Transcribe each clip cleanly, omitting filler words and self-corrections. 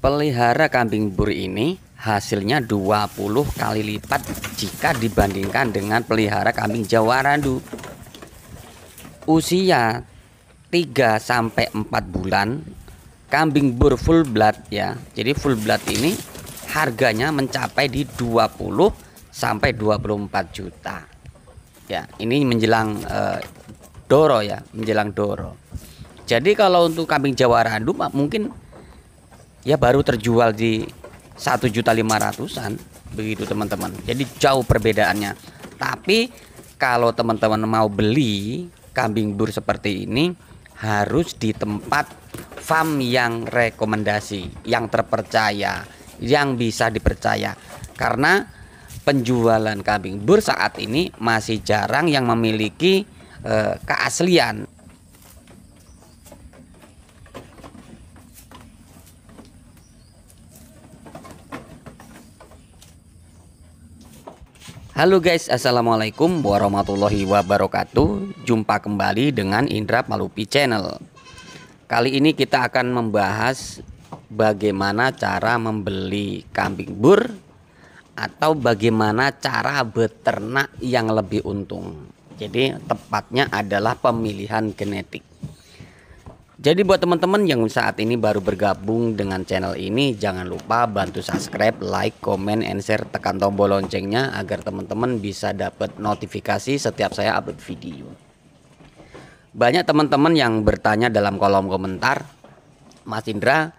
Pelihara kambing bur ini hasilnya 20 kali lipat jika dibandingkan dengan pelihara kambing Jawa Randu. Usia 3 sampai 4 bulan kambing bur full blood ya. Jadi full blood ini harganya mencapai di 20 sampai 24 juta. Ya, ini menjelang Doro ya, menjelang Doro. Jadi kalau untuk kambing Jawa Randu mungkin ya baru terjual di 1.500.000-an begitu teman-teman. Jadi jauh perbedaannya. Tapi kalau teman-teman mau beli kambing bur seperti ini harus di tempat farm yang rekomendasi, yang terpercaya, yang bisa dipercaya. Karena penjualan kambing bur saat ini masih jarang yang memiliki keaslian. Halo guys, assalamualaikum warahmatullahi wabarakatuh. Jumpa kembali dengan Indra Palupi Channel. Kali ini kita akan membahas bagaimana cara membeli kambing bur atau bagaimana cara beternak yang lebih untung. Jadi tepatnya adalah pemilihan genetik. Jadi buat teman-teman yang saat ini baru bergabung dengan channel ini, jangan lupa bantu subscribe, like, comment, and share, tekan tombol loncengnya agar teman-teman bisa dapat notifikasi setiap saya upload video. Banyak teman-teman yang bertanya dalam kolom komentar, Mas Indra,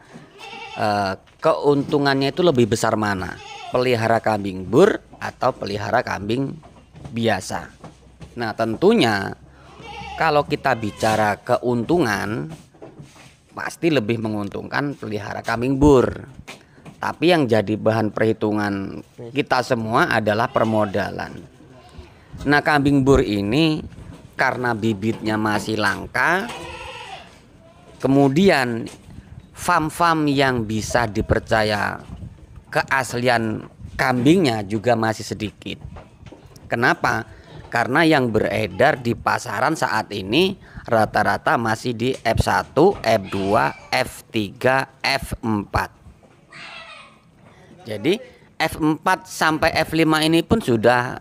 keuntungannya itu lebih besar mana? Pelihara kambing bur atau pelihara kambing biasa? Nah tentunya kalau kita bicara keuntungan, pasti lebih menguntungkan pelihara kambing bur. Tapi yang jadi bahan perhitungan kita semua adalah permodalan. Nah kambing bur ini karena bibitnya masih langka, kemudian farm-farm yang bisa dipercaya keaslian kambingnya juga masih sedikit. Kenapa? Karena yang beredar di pasaran saat ini rata-rata masih di F1, F2, F3, F4. Jadi F4 sampai F5 ini pun sudah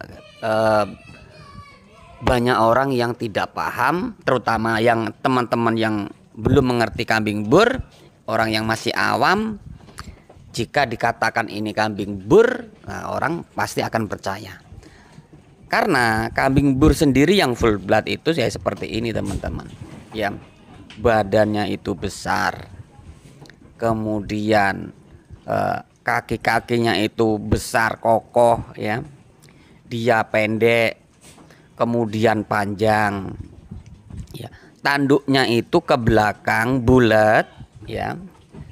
banyak orang yang tidak paham, terutama yang teman-teman yang belum mengerti kambing bur, orang yang masih awam. Jika dikatakan ini kambing bur, nah orang pasti akan percaya. Karena kambing bur sendiri yang full blood itu ya seperti ini teman-teman. Ya, badannya itu besar. Kemudian kaki-kakinya itu besar kokoh ya. Dia pendek, kemudian panjang. Ya, tanduknya itu ke belakang bulat ya.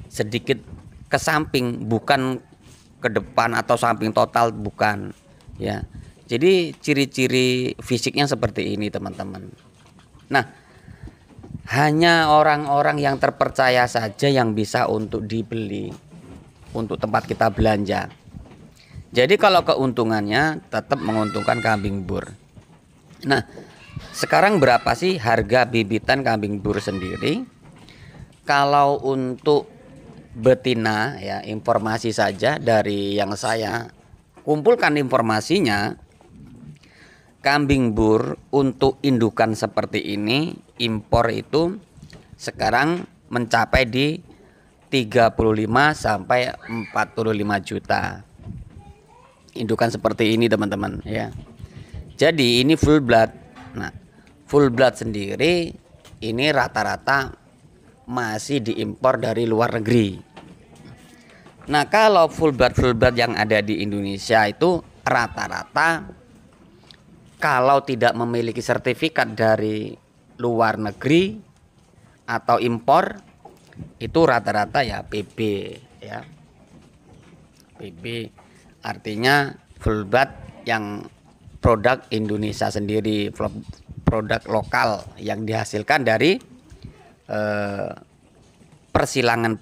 Sedikit ke samping, bukan ke depan atau samping total, bukan ya. Jadi ciri-ciri fisiknya seperti ini teman-teman. Nah, hanya orang-orang yang terpercaya saja yang bisa untuk dibeli untuk tempat kita belanja. Jadi kalau keuntungannya tetap menguntungkan kambing bur. Nah, sekarang berapa sih harga bibitan kambing bur sendiri? Kalau untuk betina ya, informasi saja dari yang saya kumpulkan informasinya, kambing bur untuk indukan seperti ini impor itu sekarang mencapai di 35 sampai 45 juta. Indukan seperti ini teman-teman ya. Jadi ini full blood. Nah, full blood sendiri ini rata-rata masih diimpor dari luar negeri. Nah, kalau full blood yang ada di Indonesia itu rata-rata kalau tidak memiliki sertifikat dari luar negeri atau impor itu rata-rata ya PB ya. PB artinya full blood yang produk Indonesia sendiri, produk lokal yang dihasilkan dari persilangan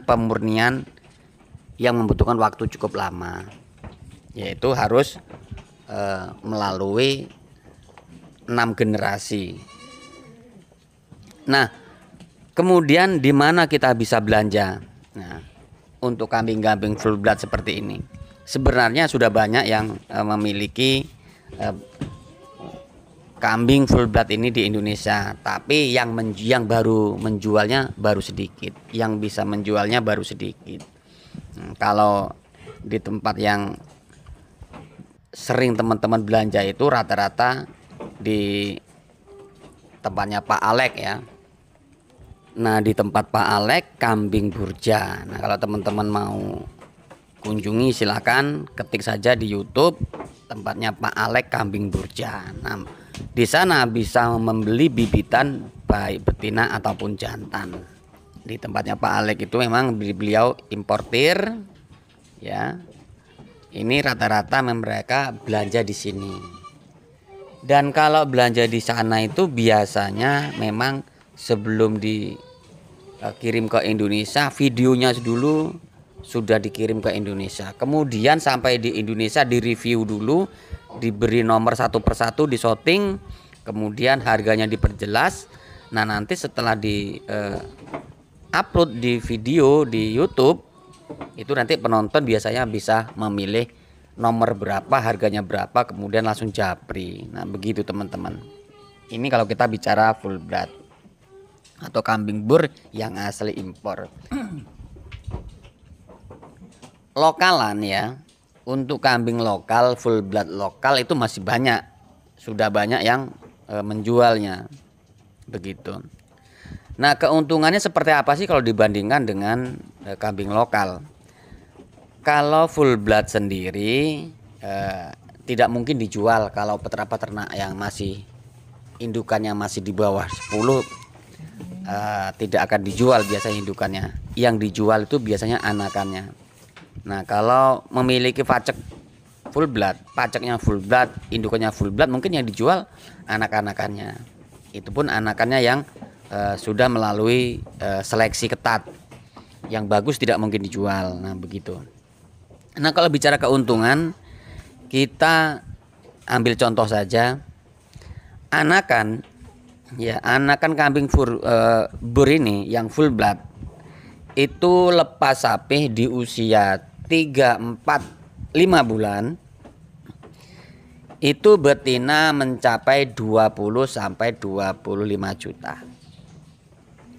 pemurnian yang membutuhkan waktu cukup lama, yaitu harus melalui 6 generasi. Nah, kemudian di mana kita bisa belanja? Nah, untuk kambing-kambing full blood seperti ini. Sebenarnya sudah banyak yang memiliki kambing full blood ini di Indonesia, tapi yang baru menjualnya baru sedikit, yang bisa menjualnya baru sedikit. Kalau di tempat yang sering teman-teman belanja itu rata-rata di tempatnya Pak Alek ya. Nah, di tempat Pak Alek kambing burja. Nah, kalau teman-teman mau kunjungi silakan ketik saja di YouTube tempatnya Pak Alek kambing burja. Nah, di sana bisa membeli bibitan baik betina ataupun jantan. Di tempatnya Pak Alek itu memang beliau importir ya. Ini rata-rata mereka belanja di sini. Dan kalau belanja di sana itu biasanya memang sebelum dikirim ke Indonesia, videonya dulu sudah dikirim ke Indonesia. Kemudian sampai di Indonesia direview dulu, diberi nomor satu persatu, disorting, kemudian harganya diperjelas. Nah, nanti setelah di upload di video di YouTube, itu nanti penonton biasanya bisa memilih nomor berapa, harganya berapa, kemudian langsung japri. Nah, begitu teman-teman. Ini kalau kita bicara full blood atau kambing bur yang asli impor. Lokalan ya, untuk kambing lokal, full blood lokal itu masih banyak, sudah banyak yang menjualnya begitu. Nah, keuntungannya seperti apa sih kalau dibandingkan dengan kambing lokal? Kalau full blood sendiri tidak mungkin dijual kalau peternak-peternak yang masih indukannya masih di bawah 10 tidak akan dijual biasanya indukannya. Yang dijual itu biasanya anakannya. Nah, kalau memiliki pacek full blood, paceknya full blood, indukannya full blood, mungkin yang dijual anak-anakannya. Itu pun anakannya yang sudah melalui seleksi ketat. Yang bagus tidak mungkin dijual. Nah, begitu. Nah, kalau bicara keuntungan, kita ambil contoh saja. Anakan kambing bur ini yang full blood itu lepas sapih di usia 3, 4, 5 bulan itu betina mencapai 20 sampai 25 juta.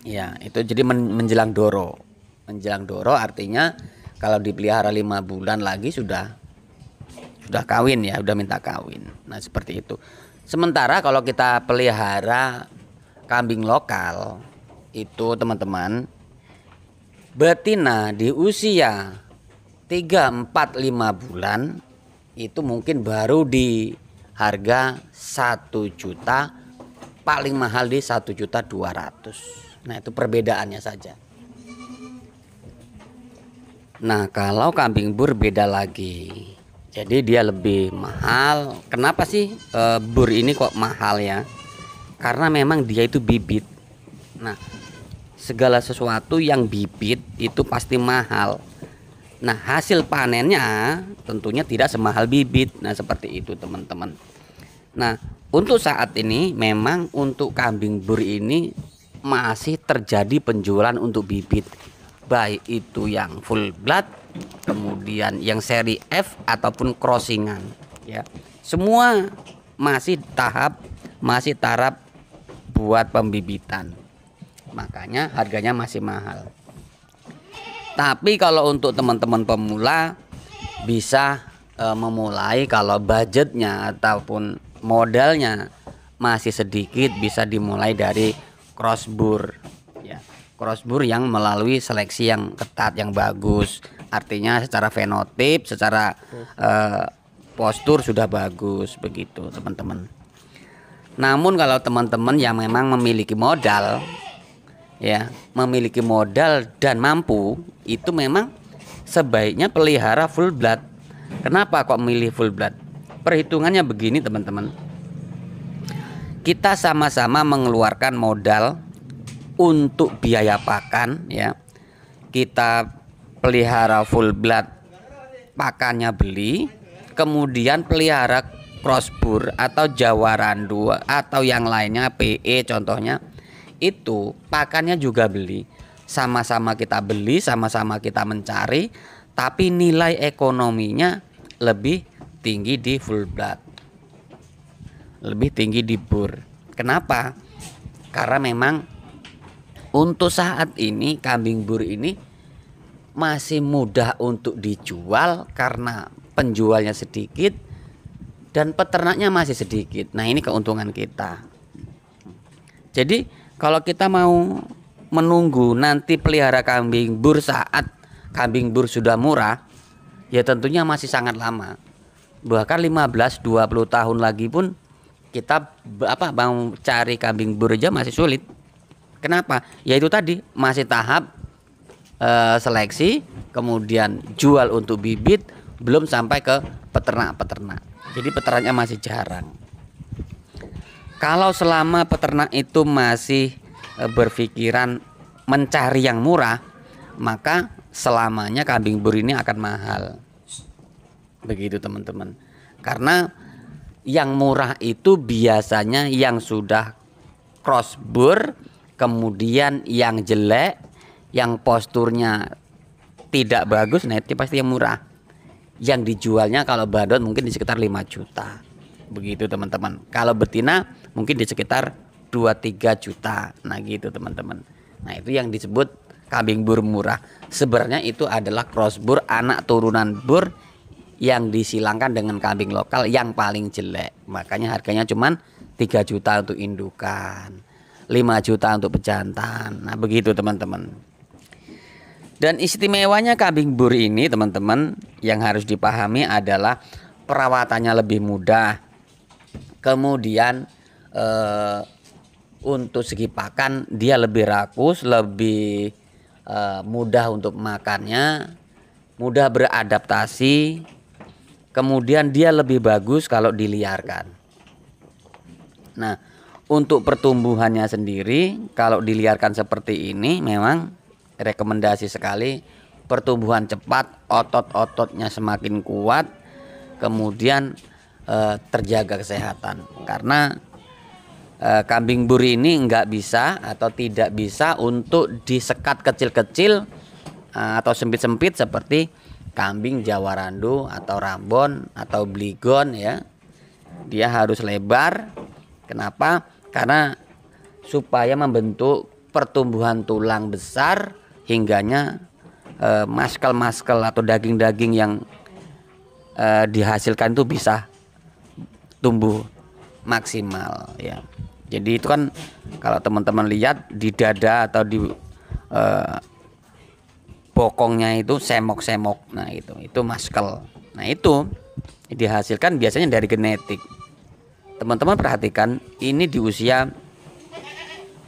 Ya, itu jadi menjelang doro. Menjelang doro artinya kalau dipelihara 5 bulan lagi sudah kawin ya, sudah minta kawin. Nah, seperti itu. Sementara kalau kita pelihara kambing lokal itu teman-teman, betina di usia 3, 4, 5 bulan itu mungkin baru di harga 1 juta, paling mahal di 1.200.000. Nah, itu perbedaannya saja. Nah, kalau kambing bur beda lagi. Jadi dia lebih mahal. Kenapa sih bur ini kok mahal ya? Karena memang dia itu bibit. Nah, segala sesuatu yang bibit itu pasti mahal. Nah, hasil panennya tentunya tidak semahal bibit. Nah, seperti itu teman-teman. Nah, untuk saat ini memang untuk kambing bur ini masih terjadi penjualan untuk bibit, baik itu yang full blood, kemudian yang seri F ataupun crossingan ya. Semua masih taraf buat pembibitan. Makanya harganya masih mahal. Tapi kalau untuk teman-teman pemula bisa memulai, kalau budgetnya ataupun modalnya masih sedikit, bisa dimulai dari crossbur ya. Crossbur yang melalui seleksi yang ketat, yang bagus. Artinya secara fenotip, secara postur sudah bagus begitu teman-teman. Namun kalau teman-teman yang memang memiliki modal ya, memiliki modal dan mampu, itu memang sebaiknya pelihara full blood. Kenapa kok milih full blood? Perhitungannya begini teman-teman. Kita sama-sama mengeluarkan modal untuk biaya pakan ya. Kita pelihara full blood, pakannya beli, kemudian pelihara crossbur atau Jawa Randu atau yang lainnya PE contohnya, itu pakannya juga beli. sama-sama kita beli, sama-sama kita mencari, tapi nilai ekonominya lebih tinggi di full blood, lebih tinggi di bur. Kenapa? Karena memang untuk saat ini kambing bur ini masih mudah untuk dijual karena penjualnya sedikit dan peternaknya masih sedikit. Nah, ini keuntungan kita. Jadi kalau kita mau menunggu nanti pelihara kambing bur saat kambing bur sudah murah, ya tentunya masih sangat lama. Bahkan 15-20 tahun lagi pun kita mau cari kambing bur aja masih sulit. Kenapa? Ya itu tadi, masih tahap seleksi, kemudian jual untuk bibit, belum sampai ke peternak-peternak. Jadi peternaknya masih jarang. Kalau selama peternak itu masih berpikiran mencari yang murah, maka selamanya kambing bur ini akan mahal. Begitu teman-teman. Karena yang murah itu biasanya yang sudah cross bur, kemudian yang jelek, yang posturnya tidak bagus, nah itu pasti yang murah. Yang dijualnya kalau badut mungkin di sekitar 5 juta. Begitu teman-teman. Kalau betina mungkin di sekitar 2-3 juta. Nah gitu teman-teman. Nah itu yang disebut kambing bur murah. Sebenarnya itu adalah cross bur, anak turunan bur yang disilangkan dengan kambing lokal yang paling jelek. Makanya harganya cuman 3 juta untuk indukan, 5 juta untuk pejantan. Nah begitu teman-teman. Dan istimewanya kambing bur ini teman-teman yang harus dipahami adalah perawatannya lebih mudah. Kemudian untuk segi pakan dia lebih rakus, lebih mudah untuk makannya, mudah beradaptasi. Kemudian dia lebih bagus kalau diliarkan. Nah, untuk pertumbuhannya sendiri kalau diliarkan seperti ini memang rekomendasi sekali, pertumbuhan cepat, otot-ototnya semakin kuat, kemudian terjaga kesehatan. Karena kambing bur ini nggak bisa atau tidak bisa untuk disekat kecil-kecil atau sempit-sempit seperti kambing Jawa Randu atau Rambon atau Bligon ya. Dia harus lebar. Kenapa? Karena supaya membentuk pertumbuhan tulang besar hingganya maskel-maskel atau daging-daging yang dihasilkan itu bisa tumbuh maksimal ya. Jadi itu kan kalau teman-teman lihat di dada atau di bokongnya itu semok-semok. Nah itu maskel. Nah itu dihasilkan biasanya dari genetik. Teman-teman perhatikan ini di usia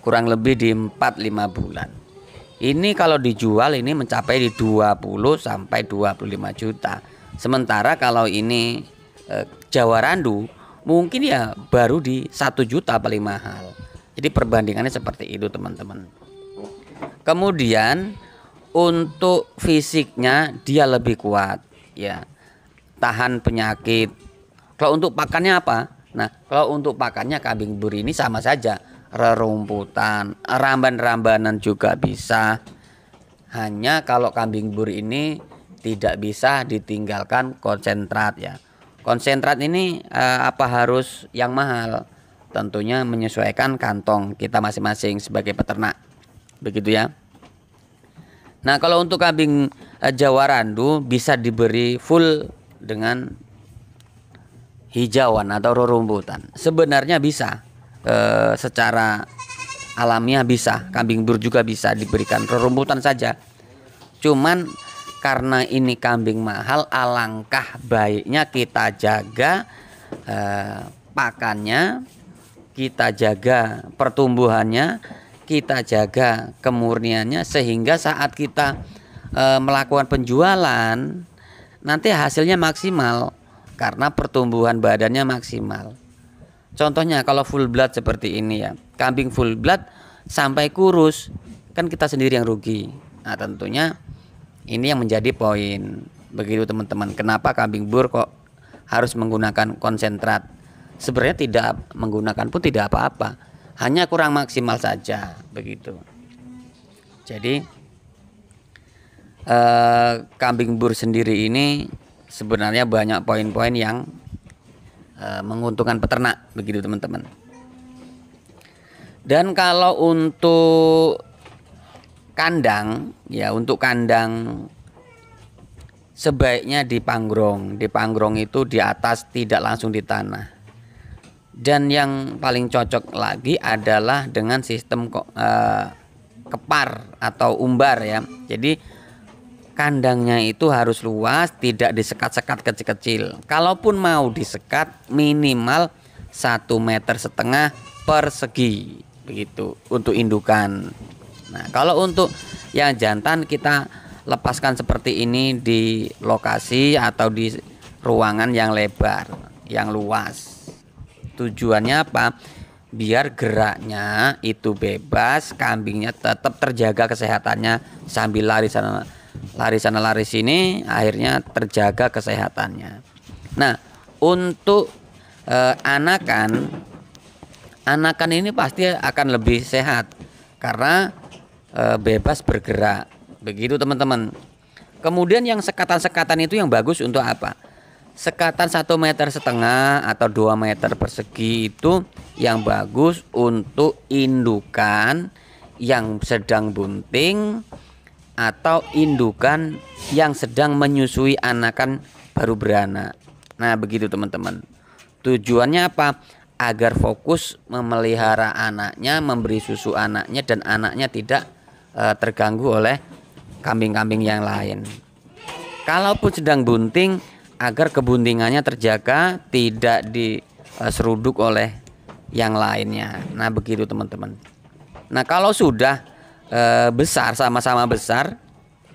kurang lebih di 4-5 bulan. Ini kalau dijual ini mencapai di 20 sampai 25 juta. Sementara kalau ini Jawa Randu mungkin ya baru di 1 juta paling mahal. Jadi perbandingannya seperti itu teman-teman. Kemudian untuk fisiknya dia lebih kuat ya, tahan penyakit. Kalau untuk pakannya apa? Nah kalau untuk pakannya kambing bur ini sama saja, rerumputan, ramban-rambanan juga bisa. Hanya kalau kambing bur ini tidak bisa ditinggalkan konsentrat ya. Konsentrat ini apa harus yang mahal? Tentunya menyesuaikan kantong kita masing-masing sebagai peternak. Begitu ya. Nah, kalau untuk kambing Jawa Randu bisa diberi full dengan hijauan atau rerumputan. Sebenarnya bisa. Secara alamiah bisa. Kambing bur juga bisa diberikan rerumputan saja. Cuman karena ini kambing mahal, alangkah baiknya kita jaga pakannya, kita jaga pertumbuhannya, kita jaga kemurniannya, sehingga saat kita melakukan penjualan nanti hasilnya maksimal karena pertumbuhan badannya maksimal. Contohnya kalau full blood seperti ini ya, kambing full blood sampai kurus kan kita sendiri yang rugi. Nah tentunya ini yang menjadi poin. Begitu teman-teman. Kenapa kambing bur kok harus menggunakan konsentrat? Sebenarnya tidak menggunakan pun tidak apa-apa. Hanya kurang maksimal saja. Begitu. Jadi kambing bur sendiri ini sebenarnya banyak poin-poin yang menguntungkan peternak, begitu teman-teman. Dan kalau untuk kandang, ya untuk kandang sebaiknya dipanggrong. Dipanggrong itu di atas, tidak langsung di tanah. Dan yang paling cocok lagi adalah dengan sistem kepar atau umbar ya. Jadi kandangnya itu harus luas, tidak disekat-sekat kecil-kecil. Kalaupun mau disekat minimal 1,5 meter persegi, begitu untuk indukan. Nah, kalau untuk yang jantan kita lepaskan seperti ini di lokasi atau di ruangan yang lebar, yang luas. Tujuannya apa? Biar geraknya itu bebas, kambingnya tetap terjaga kesehatannya sambil lari sana lari sini, akhirnya terjaga kesehatannya. Nah, untuk anakan ini pasti akan lebih sehat karena bebas bergerak, begitu teman-teman. Kemudian yang sekatan-sekatan itu yang bagus untuk apa? Sekatan 1,5 meter atau 2 meter persegi itu yang bagus untuk indukan yang sedang bunting atau indukan yang sedang menyusui anakan baru beranak. Nah, begitu teman-teman. Tujuannya apa? Agar fokus memelihara anaknya, memberi susu anaknya, dan anaknya tidak terganggu oleh kambing-kambing yang lain. Kalaupun sedang bunting, agar kebuntingannya terjaga, tidak diseruduk oleh yang lainnya. Nah, begitu teman-teman. Nah, kalau sudah besar, sama-sama besar,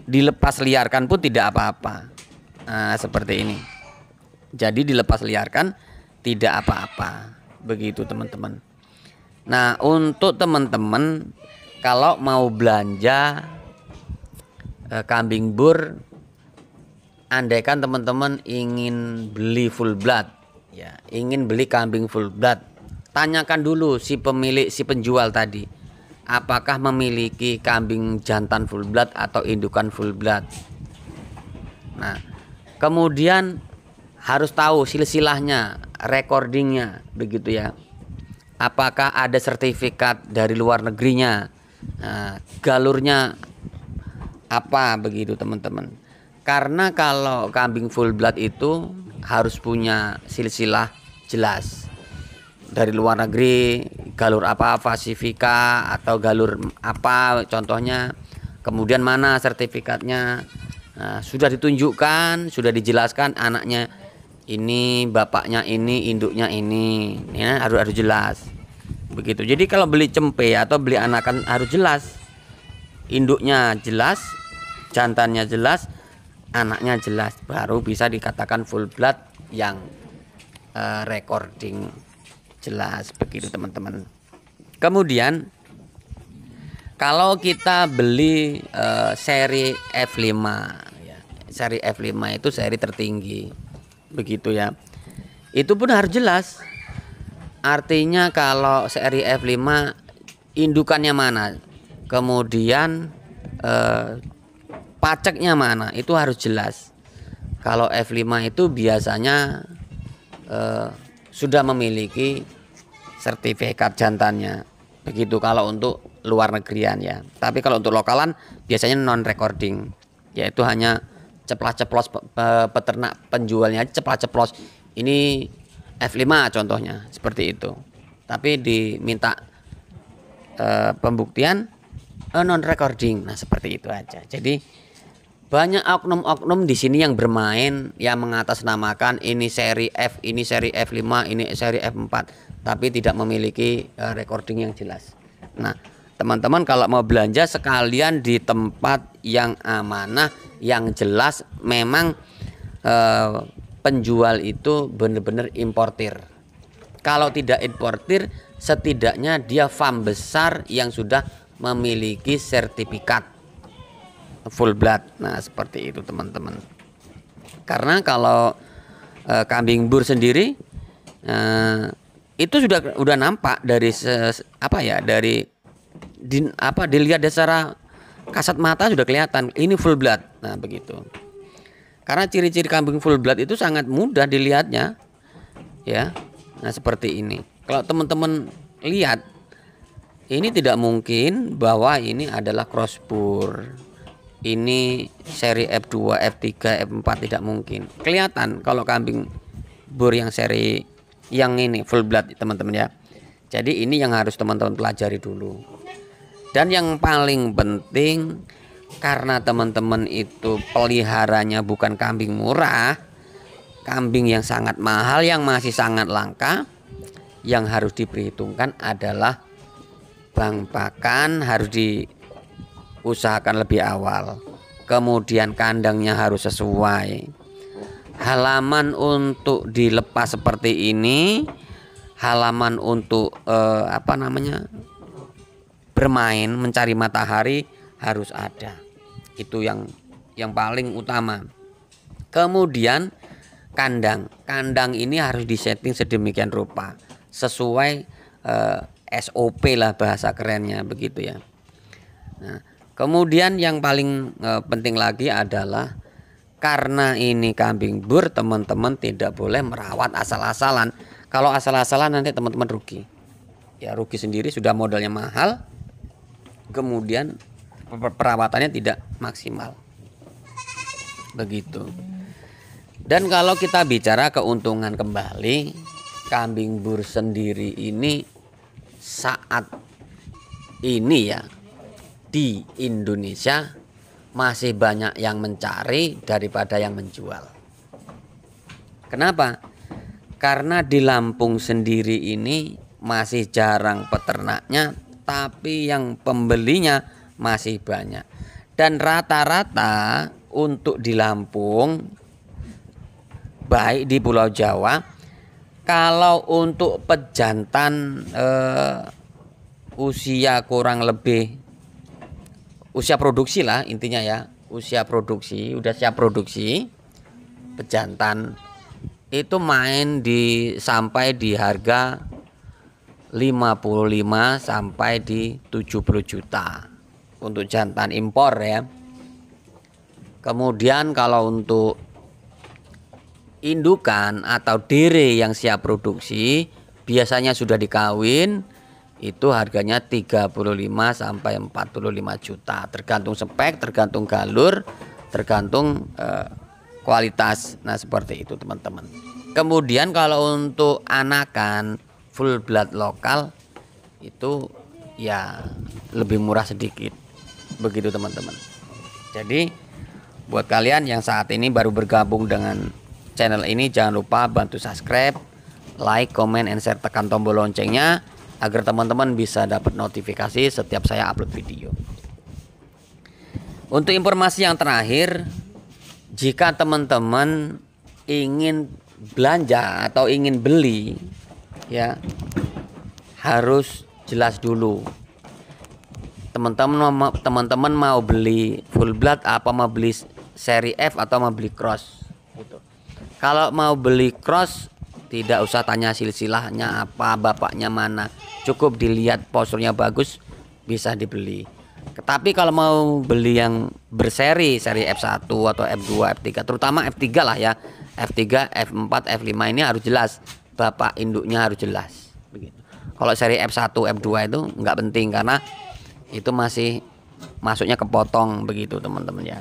dilepas liarkan pun tidak apa-apa. Nah, seperti ini. Jadi dilepas liarkan tidak apa-apa, begitu teman-teman. Nah, untuk teman-teman kalau mau belanja kambing bur, andaikan teman-teman ingin beli full blood, ya, ingin beli kambing full blood, tanyakan dulu si pemilik, si penjual tadi, apakah memiliki kambing jantan full blood atau indukan full blood. Nah, kemudian harus tahu silsilahnya, recordingnya, begitu ya. Apakah ada sertifikat dari luar negerinya, galurnya apa, begitu teman-teman. Karena kalau kambing full blood itu harus punya silsilah jelas. Dari luar negeri, galur apa, Pasifika atau galur apa contohnya, kemudian mana sertifikatnya. Nah, sudah ditunjukkan, sudah dijelaskan anaknya ini, bapaknya ini, induknya ini, ya, harus jelas begitu. Jadi kalau beli cempe atau beli anakan harus jelas, induknya jelas, jantannya jelas, anaknya jelas, baru bisa dikatakan full blood yang recording jelas, begitu teman-teman. Kemudian kalau kita beli seri F5 ya, seri F5 itu seri tertinggi, begitu ya, itu pun harus jelas. Artinya kalau seri F5 indukannya mana, kemudian paceknya mana, itu harus jelas. Kalau F5 itu biasanya sudah memiliki sertifikat jantannya, begitu kalau untuk luar negerian ya. Tapi kalau untuk lokalan biasanya non recording, yaitu hanya ceplas-ceplos peternak penjualnya ceplas-ceplos ini F5 contohnya, seperti itu. Tapi diminta pembuktian non recording. Nah, seperti itu aja. Jadi banyak oknum-oknum di sini yang bermain, yang mengatasnamakan ini seri F, ini seri F5, ini seri F4, tapi tidak memiliki recording yang jelas. Nah, teman-teman kalau mau belanja sekalian di tempat yang amanah, yang jelas, memang penjual itu benar-benar importir. Kalau tidak importir, setidaknya dia farm besar yang sudah memiliki sertifikat full blood. Nah, seperti itu teman-teman. Karena kalau kambing bur sendiri itu sudah nampak dari dilihat secara kasat mata sudah kelihatan ini full blood. Nah begitu. Karena ciri-ciri kambing full blood itu sangat mudah dilihatnya, ya. Nah seperti ini. Kalau teman-teman lihat, ini tidak mungkin bahwa ini adalah crossbur. Ini seri F2, F3, F4 tidak mungkin. Kelihatan kalau kambing bur yang seri yang ini full blood teman-teman ya. Jadi ini yang harus teman-teman pelajari dulu. Dan yang paling penting, karena teman-teman itu peliharanya bukan kambing murah, kambing yang sangat mahal, yang masih sangat langka, yang harus diperhitungkan adalah bang pakan harus diusahakan lebih awal. Kemudian kandangnya harus sesuai. Halaman untuk dilepas seperti ini, halaman untuk bermain, mencari matahari harus ada. Itu yang paling utama. Kemudian kandang ini harus disetting sedemikian rupa sesuai SOP lah bahasa kerennya begitu ya. Nah, kemudian yang paling penting lagi adalah karena ini kambing bur, teman-teman tidak boleh merawat asal-asalan. Kalau asal-asalan nanti teman-teman rugi. Ya rugi sendiri, sudah modalnya mahal. Kemudian perawatannya tidak maksimal. Begitu. Dan kalau kita bicara keuntungan kembali, kambing bur sendiri ini saat ini ya di Indonesia masih banyak yang mencari daripada yang menjual. Kenapa? Karena di Lampung sendiri ini masih jarang peternaknya, tapi yang pembelinya masih banyak. Dan rata-rata untuk di Lampung, baik di Pulau Jawa, kalau untuk pejantan usia kurang lebih usia produksi lah intinya ya, usia produksi, udah siap produksi, pejantan itu main sampai di harga 55 sampai di 70 juta untuk jantan impor ya. Kemudian kalau untuk indukan atau dere yang siap produksi biasanya sudah dikawin, itu harganya 35 sampai 45 juta, tergantung spek, tergantung galur, tergantung kualitas. Nah seperti itu teman-teman. Kemudian kalau untuk anakan full blood lokal itu ya lebih murah sedikit begitu teman-teman. Jadi buat kalian yang saat ini baru bergabung dengan channel ini, jangan lupa bantu subscribe, like, comment, and share, tekan tombol loncengnya agar teman-teman bisa dapat notifikasi setiap saya upload video. Untuk informasi yang terakhir, jika teman-teman ingin belanja atau ingin beli ya harus jelas dulu. Teman-teman mau beli full blood apa mau beli seri F atau mau beli cross gitu. Kalau mau beli cross tidak usah tanya silsilahnya apa, bapaknya mana, cukup dilihat posturnya bagus bisa dibeli. Tapi kalau mau beli yang berseri, seri F1 atau F2, F3, terutama F3 lah ya, F3, F4, F5 ini harus jelas, bapak induknya harus jelas begitu. Kalau seri F1, F2 itu nggak penting karena itu masih masuknya kepotong begitu teman-teman ya,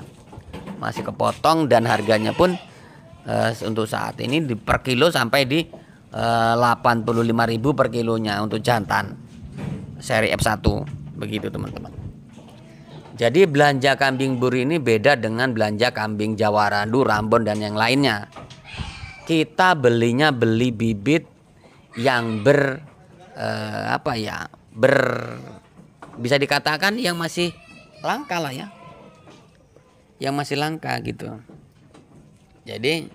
masih kepotong dan harganya pun untuk saat ini per kilo sampai di 85.000 per kilonya untuk jantan seri F1 begitu teman-teman. Jadi belanja kambing bur ini beda dengan belanja kambing Jawa Randu, Rambon dan yang lainnya. Kita beli bibit yang bisa dikatakan yang masih langka lah ya, yang masih langka gitu. Jadi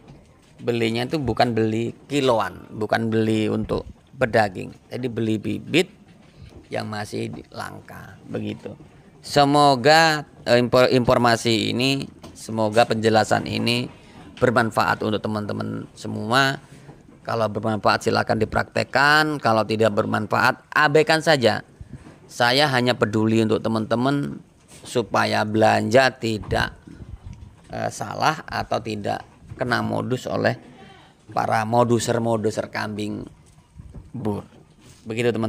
belinya itu bukan beli kiloan, bukan beli untuk berdaging. Jadi beli bibit yang masih langka begitu. Semoga informasi ini, semoga penjelasan ini bermanfaat untuk teman-teman semua. Kalau bermanfaat silakan dipraktekkan, kalau tidak bermanfaat abaikan saja. Saya hanya peduli untuk teman-teman supaya belanja tidak salah atau tidak kena modus oleh para moduser kambing bur. Begitu teman.